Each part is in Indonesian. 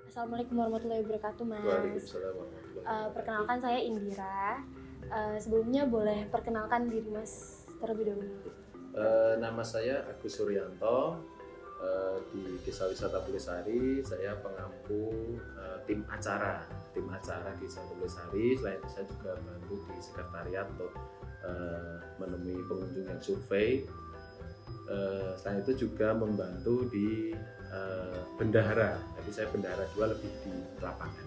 Assalamualaikum warahmatullahi wabarakatuh, Mas. Waalaikumsalam warahmatullahi wabarakatuh. Perkenalkan saya Indira. Sebelumnya boleh perkenalkan diri Mas terlebih dahulu. Nama saya Agus Suryanto. Di Desa Wisata Pulesari saya pengampu tim acara di Desa Pulesari. Selain itu saya juga bantu di sekretariat untuk menemui pengunjung yang survei. Selain itu juga membantu di bendahara. Jadi saya bendahara juga lebih di lapangan.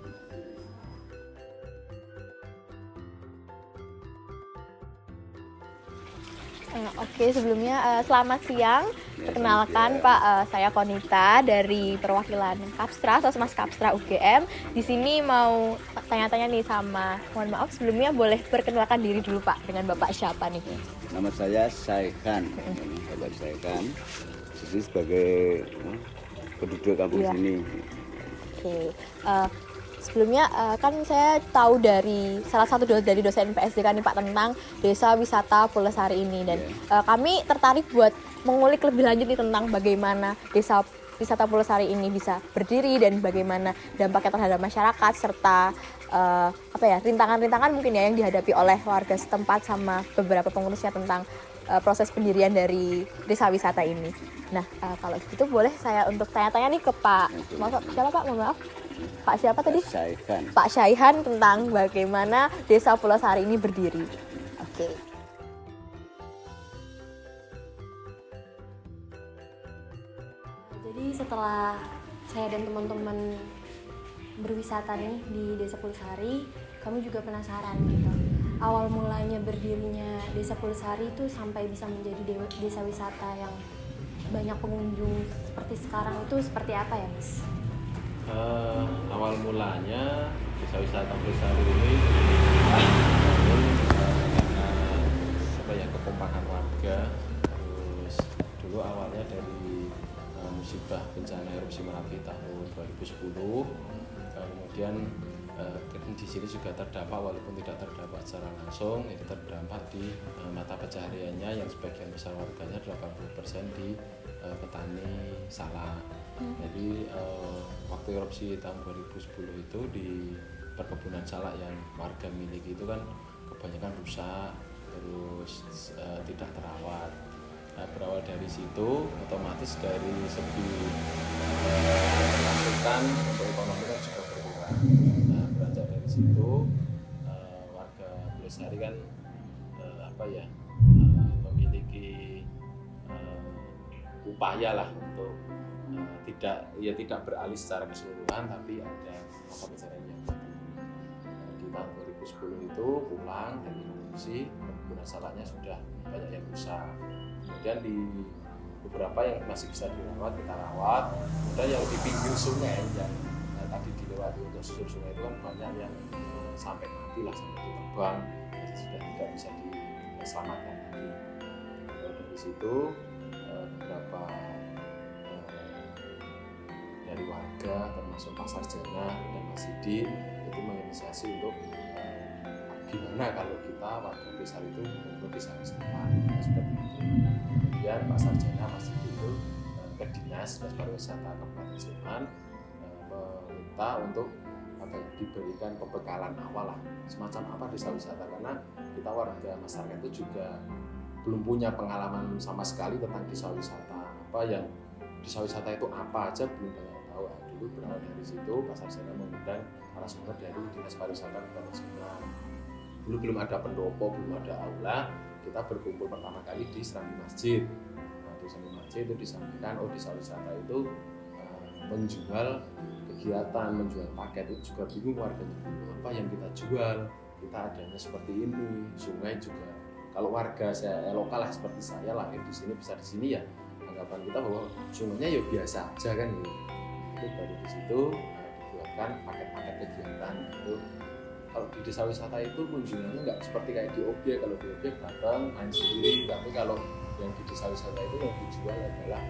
Oke, sebelumnya selamat siang. Perkenalkan Pak, saya Konita dari perwakilan Kapstra atau Mas Kapstra UGM. Di sini mau tanya-tanya nih sama, mohon maaf sebelumnya boleh perkenalkan diri dulu Pak, dengan Bapak siapa nih? Nama saya Saihan, Bapak Saihan. Jadi sebagai penduduk kampung sini. Oke. Sebelumnya kan saya tahu dari salah satu dari dosen PSDK nih Pak tentang Desa Wisata Pulesari ini dan kami tertarik buat mengulik lebih lanjut nih tentang bagaimana Desa Wisata Pulesari ini bisa berdiri dan bagaimana dampaknya terhadap masyarakat serta rintangan-rintangan mungkin ya yang dihadapi oleh warga setempat sama beberapa pengurusnya tentang proses pendirian dari desa wisata ini. Nah, kalau gitu boleh saya untuk tanya-tanya nih ke Pak. Siapa Pak? Mohon maaf. Pak siapa tadi? Saihan. Pak Syaihan tentang bagaimana Desa Pulesari ini berdiri. Oke. Jadi setelah saya dan teman-teman berwisata nih di Desa Pulesari, kami juga penasaran gitu. Awal mulanya berdirinya Desa Pulesari itu sampai bisa menjadi desa wisata yang banyak pengunjung seperti sekarang itu seperti apa ya, Mas? Awal mulanya Desa Wisata Pulesari ini karena kekompakan warga. Terus dulu awalnya dari musibah bencana erupsi Merapi tahun 2010. Kemudian di sini juga terdampak, walaupun tidak terdampak secara langsung, itu terdampak di mata pencahariannya yang sebagian besar warganya 80% di petani salak. Jadi waktu erupsi tahun 2010 itu di perkebunan salak yang warga miliki itu kan kebanyakan rusak, terus tidak terawat. Nah, berawal dari situ otomatis dari segi masukan untuk ekonomi kan juga berkurang. Nah, beranjak dari situ warga Pulesari kan memiliki upaya lah untuk tidak beralih secara keseluruhan, tapi ada mata pencaharian yang baru. Di tahun 2010 itu pulang dari kondisi perkebunan salaknya sudah banyak yang rusak. Kemudian di beberapa yang masih bisa dirawat kita rawat. Kemudian yang di pinggir sungai yang tadi dilewati untuk susur sungai itu kan banyak yang sampai mati lah, sampai ditebang, jadi sudah tidak bisa diselamatkan lagi. Dari situ beberapa dari warga termasuk Pak Sarjana dan Mas Sidi itu menginisiasi untuk gimana kalau kita warga desa itu membangun desa wisata seperti itu. Kemudian Pak Sarjana Mas Sidi itu ke Dinas Pariwisata Kabupaten Sleman meminta untuk diberikan pembekalan awal lah, semacam apa desa wisata, karena kita warga masyarakat itu juga belum punya pengalaman sama sekali tentang desa wisata. Apa yang desa wisata itu apa aja belum banyak tahu. Dulu berawal dari situ Pak Sarjana mengundang narasumber dari Dinas Pariwisata Kabupaten Sleman. Dulu belum ada pendopo, belum ada aula, kita berkumpul pertama kali di Serambi Masjid. Nah, di Serambi Masjid itu disampaikan, desa wisata itu menjual kegiatan, menjual paket. Itu juga bingung warganya, apa yang kita jual, kita adanya seperti ini. Sungai juga, kalau warga saya lokal lah seperti saya lahir di sini, besar di sini ya, anggapan kita bahwa sungainya ya biasa aja kan gitu. Itu dari di situ dibuatkan paket-paket kegiatan itu. Kalau di desa wisata itu kunjungannya nggak seperti kayak di objek. Kalau di objek datang main sendiri, tapi kalau yang di desa wisata itu yang dijual adalah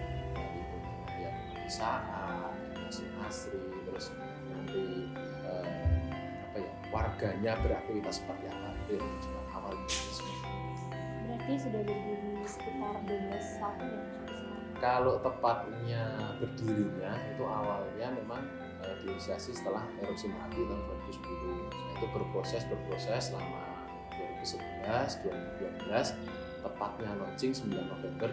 yang pedesaan, asri, terus nanti warganya beraktivitas seperti apa, itu yang dijual awal. Berarti sudah berdiri sekitar 12 tahun ya sampai sekarang. Kalau tepatnya berdirinya itu awalnya memang diinisiasi setelah erupsi Merapi tahun 2010. Nah, itu berproses selama 2011, 2012, tepatnya launching 9 November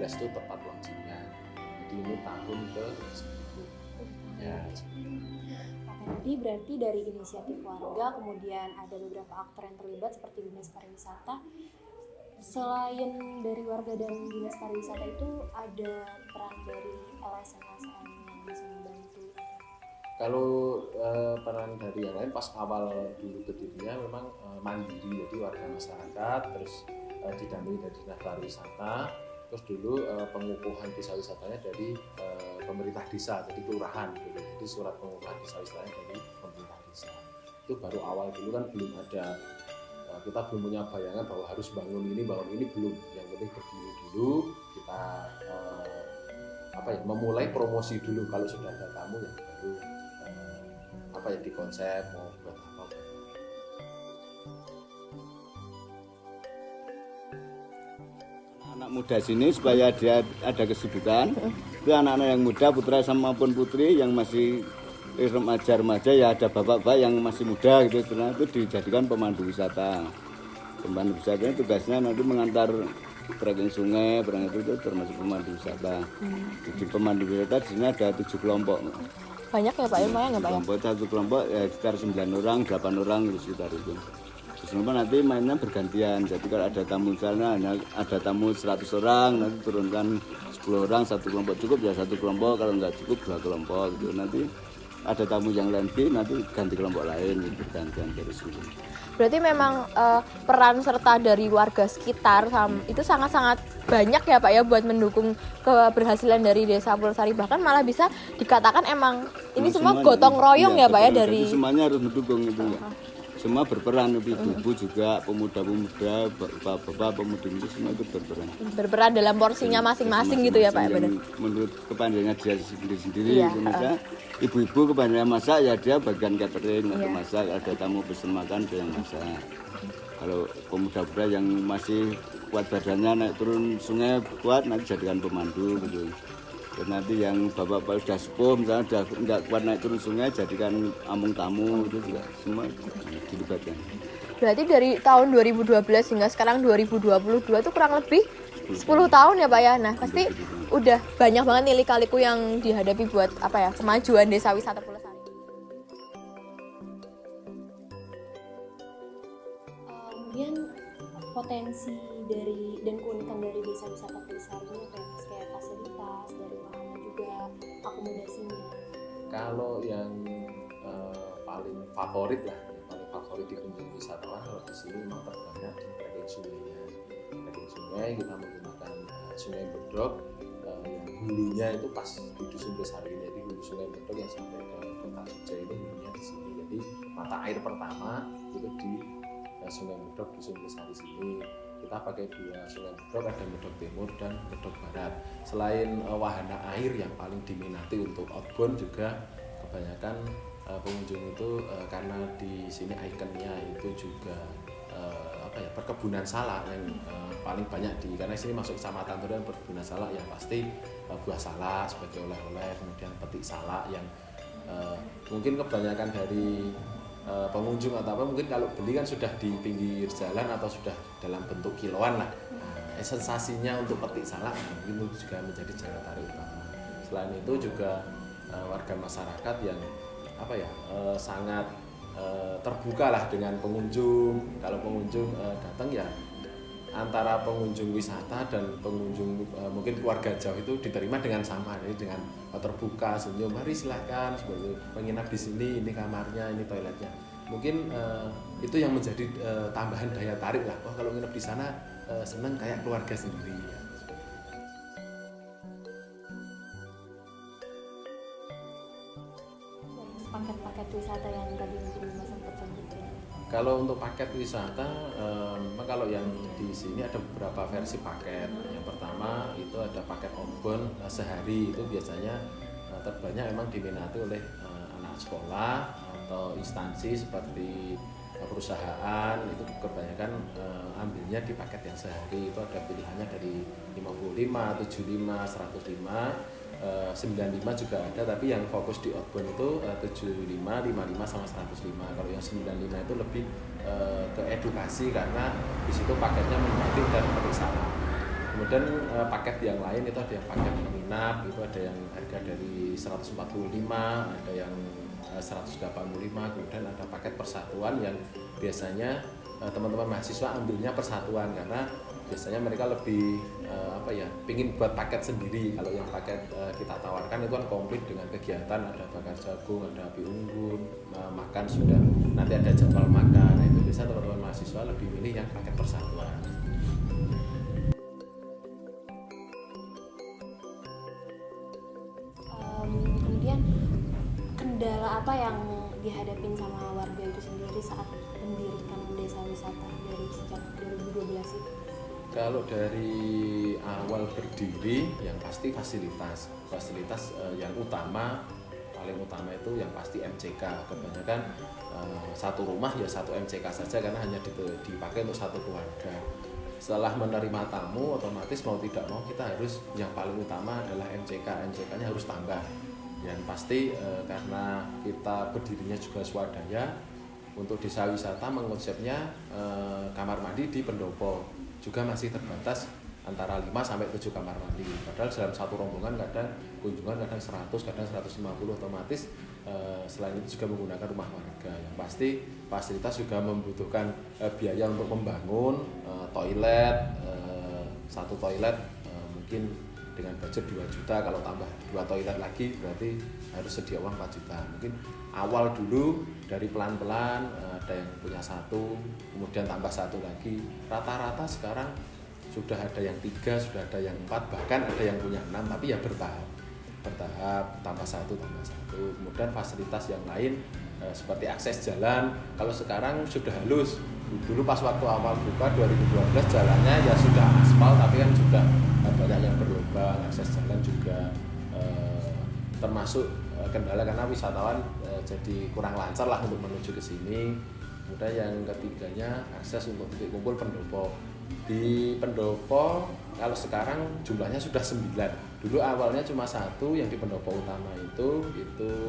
2012 itu tepat launchingnya. Jadi ini tahun ke-10. Ya. Oke, tadi berarti dari inisiatif warga, kemudian ada beberapa aktor yang terlibat seperti Dinas Pariwisata. Selain dari warga dan Dinas Pariwisata itu ada peran dari LSM-LSM yang bisa membantu. Kalau peran dari yang lain pas awal dulu berdirinya memang mandiri, jadi warga masyarakat, terus didampingi dari Dinas Pariwisata, terus dulu pengukuhan desa wisatanya dari pemerintah desa, jadi kelurahan dulu. Jadi surat pengukuhan desa wisatanya dari pemerintah desa. Itu baru awal dulu kan belum ada, kita belum punya bayangan bahwa harus bangun ini belum. Yang penting berdiri dulu, kita memulai promosi dulu. Kalau sudah ada tamu ya baru di konsep mau buat apa. Anak muda sini supaya dia ada kesibukan, itu anak-anak yang muda, putra sama maupun putri yang masih remaja ya, ada bapak-bapak yang masih muda gitu, setelah itu dijadikan pemandu wisata. Pemandu wisata tugasnya nanti mengantar trekking sungai, itu termasuk pemandu wisata. Jadi pemandu wisata di sini ada 7 kelompok. Banyak ya Pak ya, lumayan ya Pak ya? Satu kelompok ya sekitar 9 orang, 8 orang gitu sekitar itu. Terus nanti mainnya bergantian. Jadi kalau ada tamu misalnya ada tamu 100 orang, nanti turunkan 10 orang, satu kelompok cukup ya satu kelompok, kalau nggak cukup 2 kelompok gitu. Nanti ada tamu yang lain nanti ganti kelompok lain gitu, bergantian terus gitu. Berarti memang peran serta dari warga sekitar itu sangat-sangat banyak ya Pak ya buat mendukung keberhasilan dari Desa Pulsari, bahkan malah bisa dikatakan emang ini semua gotong royong ya Pak ya dari semuanya harus mendukung itu ya. Semua berperan, ibu-ibu juga, pemuda-pemuda, bapak-bapak, pemudi itu semua itu berperan dalam porsinya masing-masing gitu ya Pak ya. Menurut kepanjangan dia sendiri-sendiri gitu. Misalnya ibu-ibu kebanyakan masak ya dia bagian catering atau masak, ada tamu pesen makan dia yang masak. Kalau pemuda-pemuda yang masih kuat badannya naik turun sungai kuat nanti jadikan pemandu gitu. Dan nanti yang bapak-bapak sudah sepuh misalnya sudah nggak kuat naik turun sungai jadikan ambung tamu itu juga semua dilibatkan. Berarti dari tahun 2012 hingga sekarang 2022 itu kurang lebih 10 tahun ya Pak ya. Nah pasti udah banyak banget nih lika-liku yang dihadapi buat kemajuan Desa Wisata Pulsari. Kemudian potensi dari dan keunikan dari Desa Wisata Pulsari ini kayak fasilitas dari wahana juga, akomodasinya. Kalau yang paling favorit dikunjungi wisatawan kalau di sini memang terbanyak di trekking sungainya. Trekking sungai kita menggunakan Sungai Bedok yang hulunya itu pas di Dusun Pulsari ini. Jadi hulu Sungai Bedok yang sampai ke Kota Jogja itu hulunya di sini. Jadi mata air pertama itu di Sungai Bedok Dusun Pulsari sini. Kita pakai 2 Sungai Bedok, ada Bedok Timur dan Bedok Barat. Selain wahana air yang paling diminati untuk outbound juga kebanyakan pengunjung itu karena di sini ikonnya itu juga perkebunan salak yang paling banyak karena sini masuk kecamatan dan perkebunan salak yang pasti buah salak sebagai oleh-oleh, kemudian petik salak yang mungkin kebanyakan dari pengunjung atau mungkin kalau beli kan sudah di pinggir jalan atau sudah dalam bentuk kiloan lah. Sensasinya untuk petik salak mungkin itu juga menjadi daya tarik utama. Selain itu juga warga masyarakat yang sangat terbuka lah dengan pengunjung. Kalau pengunjung datang ya antara pengunjung wisata dan pengunjung mungkin keluarga jauh itu diterima dengan sama, jadi dengan terbuka, senyum, mari silakan menginap di sini, ini kamarnya, ini toiletnya. Mungkin itu yang menjadi tambahan daya tarik lah. Wah kalau nginep di sana senang kayak keluarga sendiri. Ya. Paket-paket wisata yang tadi mungkin Mas sempat sebutin. Kalau untuk paket wisata, memang kalau yang di sini ada beberapa versi paket. Yang pertama itu ada paket outbound sehari, itu biasanya terbanyak memang diminati oleh anak sekolah atau instansi seperti perusahaan, itu kebanyakan ambilnya di paket yang sehari. Itu ada pilihannya dari 55, 75, 105. 95 juga ada, tapi yang fokus di outbound itu 75, 55 sama 105. Kalau yang 95 itu lebih ke edukasi karena di situ paketnya menyetik dan pemeriksaan. Kemudian paket yang lain itu ada yang paket menginap, itu ada yang harga dari 145, ada yang 185, kemudian ada paket persatuan yang biasanya teman-teman mahasiswa ambilnya persatuan karena biasanya mereka lebih pingin buat paket sendiri. Kalau yang paket kita tawarkan itu kan komplit dengan kegiatan, ada bakar jagung, ada api unggun, makan sudah nanti ada jadwal makan. Nah, itu biasa teman-teman mahasiswa lebih milih yang paket persatuan. Kemudian kendala apa yang dihadapin sama warga itu sendiri saat mendirikan desa wisata dari sejak 2012 itu? Kalau dari awal berdiri yang pasti fasilitas yang paling utama itu yang pasti MCK. Kebanyakan satu rumah ya satu MCK saja karena hanya dipakai untuk satu keluarga. Setelah menerima tamu otomatis mau tidak mau kita harus yang paling utama adalah MCK-nya harus tambah. Yang pasti karena kita berdirinya juga swadaya, untuk desa wisata mengonsepnya kamar mandi di pendopo juga masih terbatas antara 5 sampai 7 kamar mandi. Padahal dalam satu rombongan kadang kunjungan kadang 100, kadang 150, otomatis selain itu juga menggunakan rumah warga. Yang pasti fasilitas juga membutuhkan biaya untuk membangun toilet, satu toilet mungkin dengan budget 2 juta, kalau tambah 2 toilet lagi berarti harus sedia uang 4 juta. Mungkin awal dulu dari pelan-pelan ada yang punya 1, kemudian tambah 1 lagi. Rata-rata sekarang sudah ada yang 3, sudah ada yang 4, bahkan ada yang punya 6, tapi ya bertahap tambah 1. Kemudian fasilitas yang lain seperti akses jalan, kalau sekarang sudah halus. Dulu pas waktu awal buka 2012 jalannya ya sudah aspal, tapi kan sudah banyak yang berlubang. Akses jalan juga termasuk kendala karena wisatawan jadi kurang lancar lah untuk menuju ke sini. Kemudian yang ketiganya akses untuk titik kumpul pendopo. Di pendopo kalau sekarang jumlahnya sudah 9. Dulu awalnya cuma 1 yang di pendopo utama itu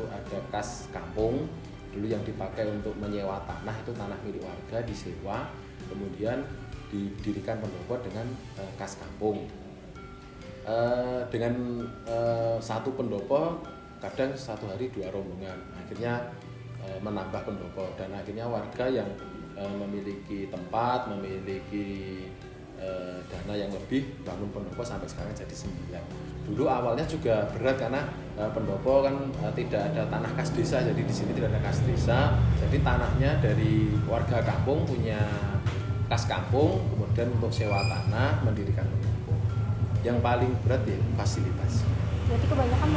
ada kas kampung. Dulu yang dipakai untuk menyewa tanah, itu tanah milik warga disewa, kemudian didirikan pendopo dengan kas kampung. Dengan satu pendopo kadang satu hari 2 rombongan, akhirnya menambah pendopo dan akhirnya warga yang memiliki tempat, memiliki dana yang lebih bangun pendopo sampai sekarang jadi 9. Dulu awalnya juga berat karena pendopo kan tidak ada tanah kas desa, jadi di sini tidak ada kas desa, jadi tanahnya dari warga kampung punya kas kampung, kemudian untuk sewa tanah mendirikan pendopo. Yang paling berat ya fasilitas. Berarti kebanyakan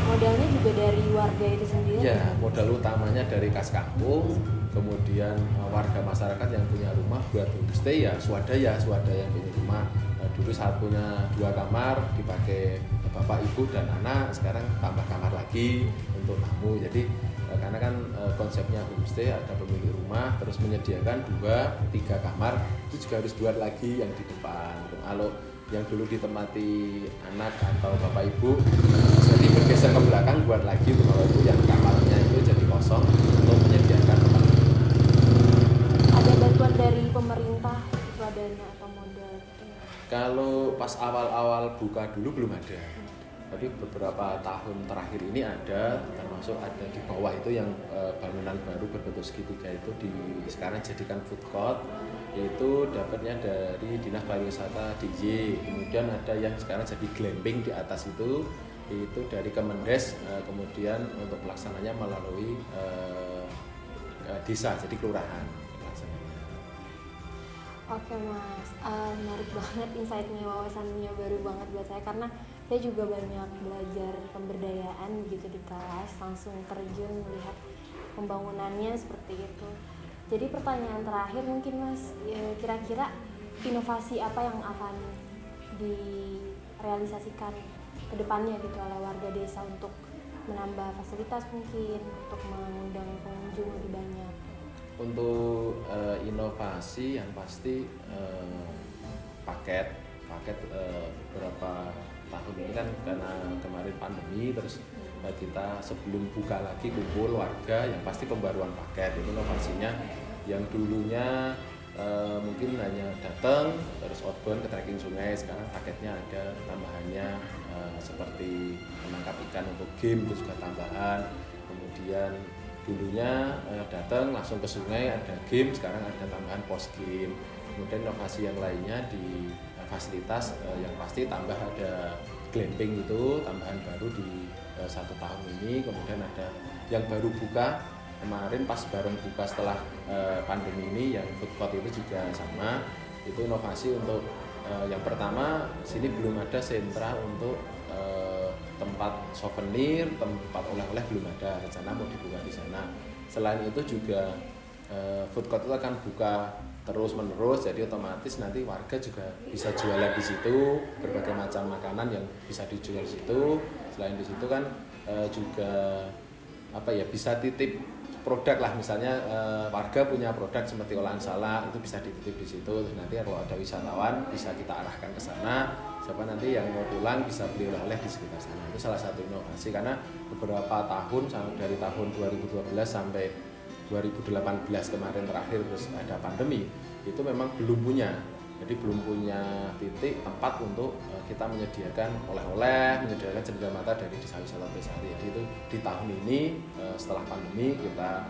modalnya juga dari warga itu sendiri? Ya, modal utamanya dari kas kampung, kemudian warga masyarakat yang punya rumah buat homestay ya swadaya yang punya rumah. Dulu saat punya 2 kamar dipakai bapak ibu dan anak, sekarang tambah kamar lagi untuk tamu. Jadi karena kan konsepnya homestay, ada pemilik rumah terus menyediakan 2-3 kamar, itu juga harus buat lagi yang di depan. Kalau yang dulu ditempati anak atau bapak ibu jadi bergeser ke belakang, buat lagi untuk bapak ibu yang kamarnya itu jadi kosong untuk menyediakan tempat. Ada bantuan dari pemerintah, dana atau modal? Kalau pas awal-awal buka dulu belum ada, tapi beberapa tahun terakhir ini ada, termasuk ada di bawah itu yang bangunan baru berbentuk segitiga itu sekarang jadikan food court, yaitu dapatnya dari Dinas Pariwisata DIY. Kemudian ada yang sekarang jadi glamping di atas itu dari Kemendes, kemudian untuk pelaksananya melalui desa, jadi kelurahan. Oke Mas, menarik banget insight-nya, wawasannya baru banget buat saya karena saya juga banyak belajar pemberdayaan gitu di kelas, langsung terjun melihat pembangunannya seperti itu. Jadi pertanyaan terakhir mungkin Mas, kira-kira inovasi apa yang akan direalisasikan ke depannya gitu oleh warga desa untuk menambah fasilitas, mungkin untuk mengundang pengunjung lebih banyak? Untuk inovasi yang pasti paket beberapa tahun ini kan karena kemarin pandemi, terus kita sebelum buka lagi kumpul warga yang pasti pembaruan paket. Itu inovasinya yang dulunya mungkin hanya datang terus outbound ke trekking sungai, sekarang paketnya ada tambahannya seperti menangkap ikan untuk game, itu juga tambahan. Kemudian dulunya datang langsung ke sungai ada game, sekarang ada tambahan post game. Kemudian inovasi yang lainnya di fasilitas yang pasti tambah ada glamping, itu tambahan baru di 1 tahun ini. Kemudian ada yang baru buka kemarin pas bareng buka setelah pandemi ini, yang food court itu juga sama. Itu inovasi untuk yang pertama, sini belum ada sentra untuk tempat souvenir, tempat oleh-oleh belum ada, rencana mau dibuka di sana. Selain itu juga food court itu akan buka terus menerus, jadi otomatis nanti warga juga bisa jualan di situ, berbagai macam makanan yang bisa dijual di situ. Selain di situ kan juga bisa titip produk lah, misalnya warga punya produk seperti olahan salak, itu bisa dititip di situ. Terus nanti kalau ada wisatawan bisa kita arahkan ke sana, siapa nanti yang mau pulang bisa beli oleh-oleh di sekitar sana. Itu salah satu inovasi, karena beberapa tahun dari tahun 2012 sampai 2018 kemarin terakhir terus ada pandemi, itu memang belum punya. Jadi belum punya titik tempat untuk kita menyediakan oleh-oleh, menyediakan cendekia mata dari Desa Wisata Pulasari. Jadi itu di tahun ini setelah pandemi kita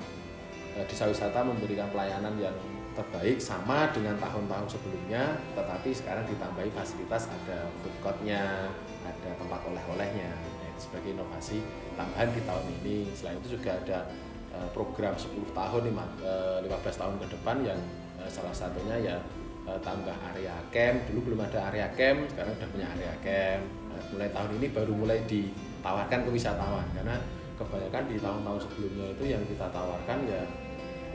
Desa Wisata memberikan pelayanan yang terbaik sama dengan tahun-tahun sebelumnya, tetapi sekarang ditambahi fasilitas, ada food court-nya, ada tempat oleh-olehnya. Itu sebagai inovasi tambahan di tahun ini. Selain itu juga ada program 10 tahun 15 tahun ke depan yang salah satunya ya tambah area camp. Dulu belum ada area camp, sekarang sudah punya area camp. Mulai tahun ini baru mulai ditawarkan ke wisatawan, karena kebanyakan di tahun-tahun sebelumnya itu yang kita tawarkan ya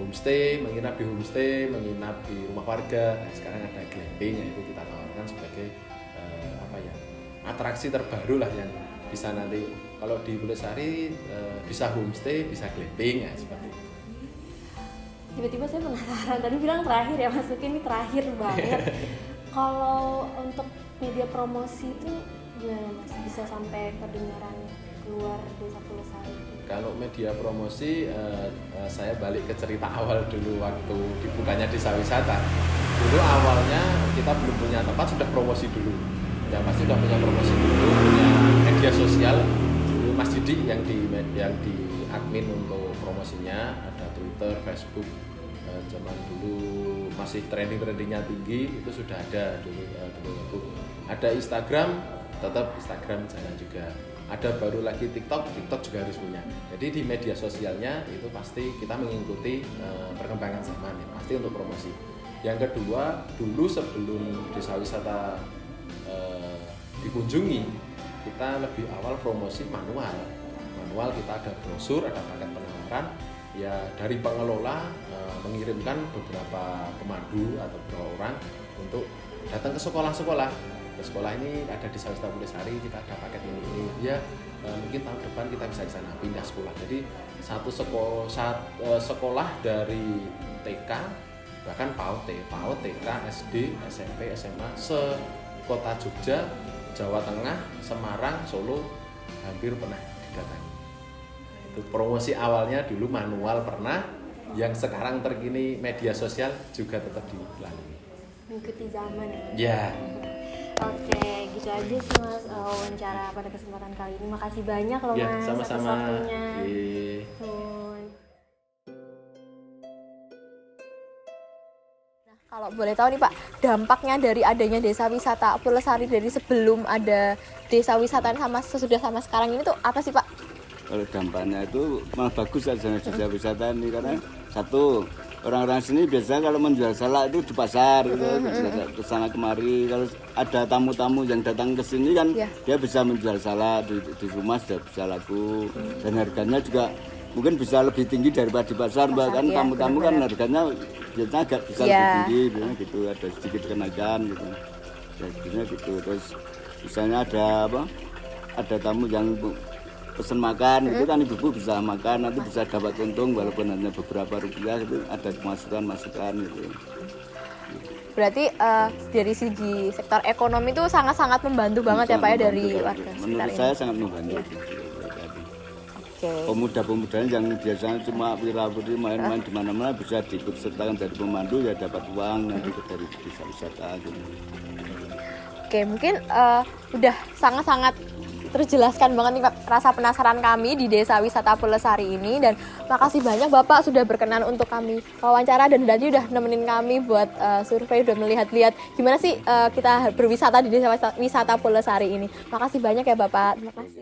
homestay, menginap di homestay, menginap di rumah warga. Nah, sekarang ada glamping, itu kita tawarkan sebagai atraksi terbaru lah, yang bisa nanti kalau di Pulasari bisa homestay, bisa glamping, ya seperti itu. Tiba-tiba saya penasaran, tadi bilang terakhir ya Mas Luki, ini terakhir banget. Kalau untuk media promosi itu gimana Mas, bisa sampai kedengaran keluar Desa Pulasari? Kalau media promosi, saya balik ke cerita awal dulu waktu dibukanya Desa Wisata. Dulu awalnya kita belum punya tempat, sudah promosi dulu. Ya pasti sudah punya promosi dulu, punya media sosial. Dulu Mas Didi yang di admin untuk promosinya, ada Twitter, Facebook. Zaman dulu masih trending-trendingnya tinggi, itu sudah ada dulu. Ada Instagram, tetap Instagram jalan juga. Ada baru lagi TikTok juga harus punya. Jadi di media sosialnya itu pasti kita mengikuti perkembangan zaman, ya, pasti untuk promosi. Yang kedua, dulu sebelum Desa Wisata dikunjungi, kita lebih awal promosi manual. Kita ada brosur, ada paket penawaran. Ya dari pengelola mengirimkan beberapa pemandu atau beberapa orang untuk datang ke sekolah-sekolah. Ke sekolah ini ada di Desa Wisata Pulasari, kita ada paket ini. Ya mungkin tahun depan kita bisa ke sana pindah sekolah. Jadi satu sekolah dari TK bahkan PAUD, TK, SD, SMP, SMA se-Kota Jogja, Jawa Tengah, Semarang, Solo hampir pernah didatangi. Itu promosi awalnya dulu manual pernah, yang sekarang terkini media sosial juga tetap dilalui. Mengikuti zaman ya. Oke, gitu aja sih Mas wawancara pada kesempatan kali ini. Makasih banyak loh Mas sama-sama. atas waktunya. Kalau boleh tahu nih Pak, dampaknya dari adanya Desa Wisata Pulasari dari sebelum ada Desa Wisata sama sesudah sama sekarang ini tuh apa sih Pak? Kalau dampaknya itu malah bagus aja Desa Wisata ini, karena satu, orang-orang sini biasanya kalau menjual salak itu di pasar gitu, ke sana kemari. Kalau ada tamu-tamu yang datang ke sini kan dia bisa menjual salak di rumah, sudah bisa laku, dan harganya juga mungkin bisa lebih tinggi daripada di pasar, bahkan tamu-tamu kan harganya biasanya agak bisa lebih tinggi, biasanya gitu, ada sedikit kenaikan gitu. Ya biasanya gitu. Terus misalnya ada tamu yang pesen makan, itu kan ibu-ibu bisa makan, nanti bisa dapat untung walaupun hanya beberapa rupiah, itu ada masukan gitu. Berarti dari segi sektor ekonomi itu sangat-sangat membantu banget ya Pak ya dari warga sekitar Menurut ini. saya sangat membantu. Oke. Pemuda-pemudanya yang biasanya cuma wira-wiri main-main di mana-mana bisa diikut sertakan dari pemandu ya dapat uang nanti dari desa wisata gitu. Oke, mungkin udah sangat-sangat terjelaskan banget nih Pak, rasa penasaran kami di Desa Wisata Pulesari ini, dan makasih banyak Bapak sudah berkenan untuk kami wawancara dan tadi udah nemenin kami buat survei, udah melihat-lihat gimana sih kita berwisata di Desa Wisata Pulesari ini. Makasih banyak ya Bapak. Terima kasih.